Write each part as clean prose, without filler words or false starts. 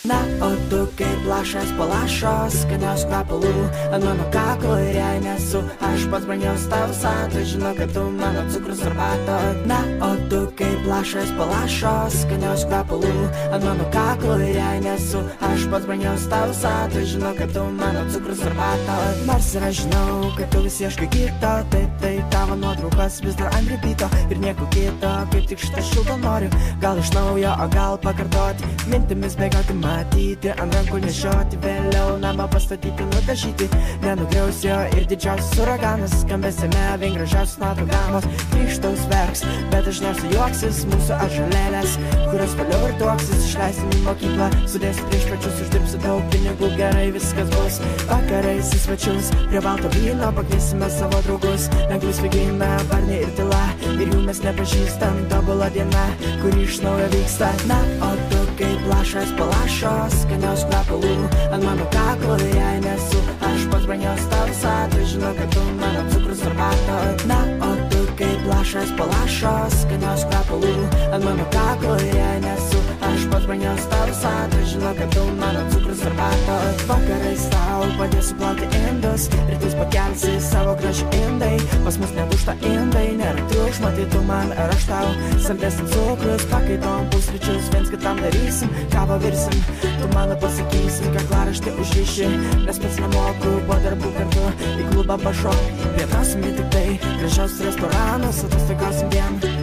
Na, o tu kaip lašas po lašo, skanios kvepalų ant mano kaklo ir jei nesu aš pats brangiausias tavo visatoj, žinau, kad tu mano cukrus arbata. Na, o tu kaip lašas po lašo, skanios kvepalų ant mano kaklo ir jei nesu aš pats brangiausias tavo visatoj, žinau, kad tu mano cukrus arbata. Nors ir aš žinau, kad tu vis ieškai kito, tai tavo nuotraukas vis dar ant repeato ir nieko kito, kaip tik šitą šiltą noriu. Gal iš naujo, o gal pakartoti, mintimis bėgauti, matyti, ant rankų nešioti, vėliau namą pastatyti, nudažyti, nenugriaus jo ir didžiausias uraganas, skambesime vien gražiausios nuotraukamos, Krištaus verks, bet dažniausiai juoksis mūsų atžalėlės, kurios vėliau ir tuoksis, išleisim į mokyklą, sudėsiu prieš pečius, uždirbsiu daug pinigų, gerai viskas bus, vakarais į svečius, prie balto vyno pakviesime savo draugus, lengvai svaigina varnė ir tyla, ir jų mes nepažįstam, tobula diena, kuri iš naujo vyksta. Na, o tu kaip lašas po lašo, skanios kvepalų ant mano kaklo ir jei nesu aš pats brangiausias tavo visatoj, žinau, kad tu mano cukrus arbata. Na, o tu kaip lašas po lašo, skanios kvepalų ant mano kaklo ir jei nesu aš pats brangiausias tavo visatoj, žinau, kad tu mano cukrus arbata. Vakarais tau padėsiu plauti indus, rytais pakelsi savo gražių indai, pas mus nedūžta indai, nėra triukšmo, tai tu man ar aš tau saldesnis cukrus, pakaitom pusryčius viens kitam darysim, kavą virsim, tu mano pasakysim, kaklaraštį užriši, nes pats nemoku po darbų kartu į klubą pašokti, pietausim vien tik tai gražiausius restoranus, atostogausim vien tik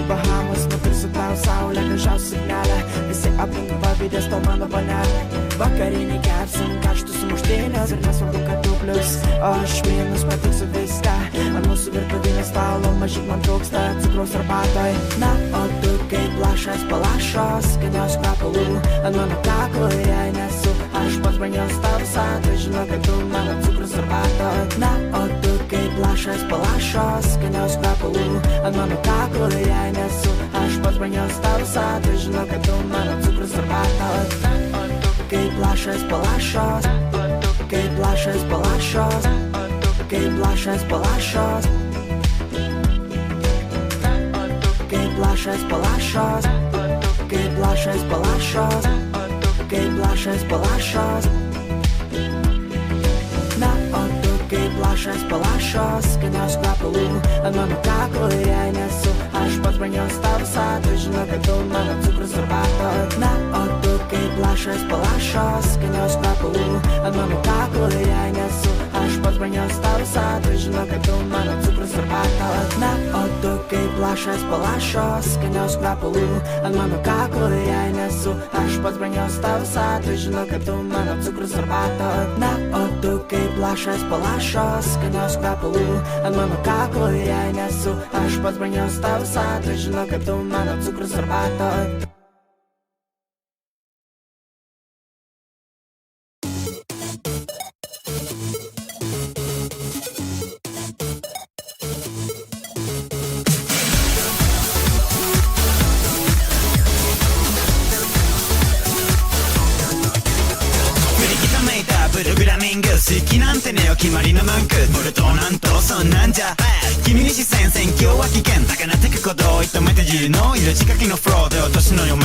Bahamos, nupirsiu tau saulę, gražiausią suknelę, visi aplink pavydės tau mano panelę, vakarinį kepsim karštus sumuštinius ir nesvarbu, kad tu plius, o aš minus patiksiu viską, ant mūsų virtuvinio stalo mažyk man trūksta cukraus arbatoj. Na, o tu kaip lašas po lašo, skanios kvepalų ant mano kaklo ir jei nesu aš pats brangiausias tavo visatoj, žinau, kad tu mano cukrus arbatoj. Na, o tu kaip lašas po lašo, skanios kvepalų ant mano kaklo ir jei nesu aš pats brangiausias tavo visatoj, žinau, kad tu mano cukrus arbatoj. Na, o tu kaip lašas po lašo, kaip lašas po lašo, kaip lašas po lašo, kaip lašas po lašo, kaip lašas po lašo, kaip lašas po lašo. Na, o tu kaip lašas po lašo, skanios kvepalų ant mano kaklo ir jei nesu aš pats brangiausias tavo visatoj, žinau, kad tu mano cukrus arbata. Na, o tu kaip lašas po lašo, skanios kvepalų ant mano kaklo ir jei nesu aš pats brangiausias tavo visatoj, žinau, kad tu mano cukrus arbata. Na, o tu kaip lašas po lašo, skanios kvepalų ant mano kaklo ir jei nesu aš pats brangiausias tavo visatoj, žinau, kad tu mano cukrus arbata. Na, o tu kaip lašas po lašo, skanios kvepalų ant mano kaklo ir jei nesu aš pats brangiausias tavo visatoj, žinau, kad tu mano cukrus arbata.プログラミング好きなんてねお決まりの文句ボルトなんとそんなんじゃ君に視線戦況は危険だからテク鼓動射止めて自由の色仕掛けのフローで落としの嫁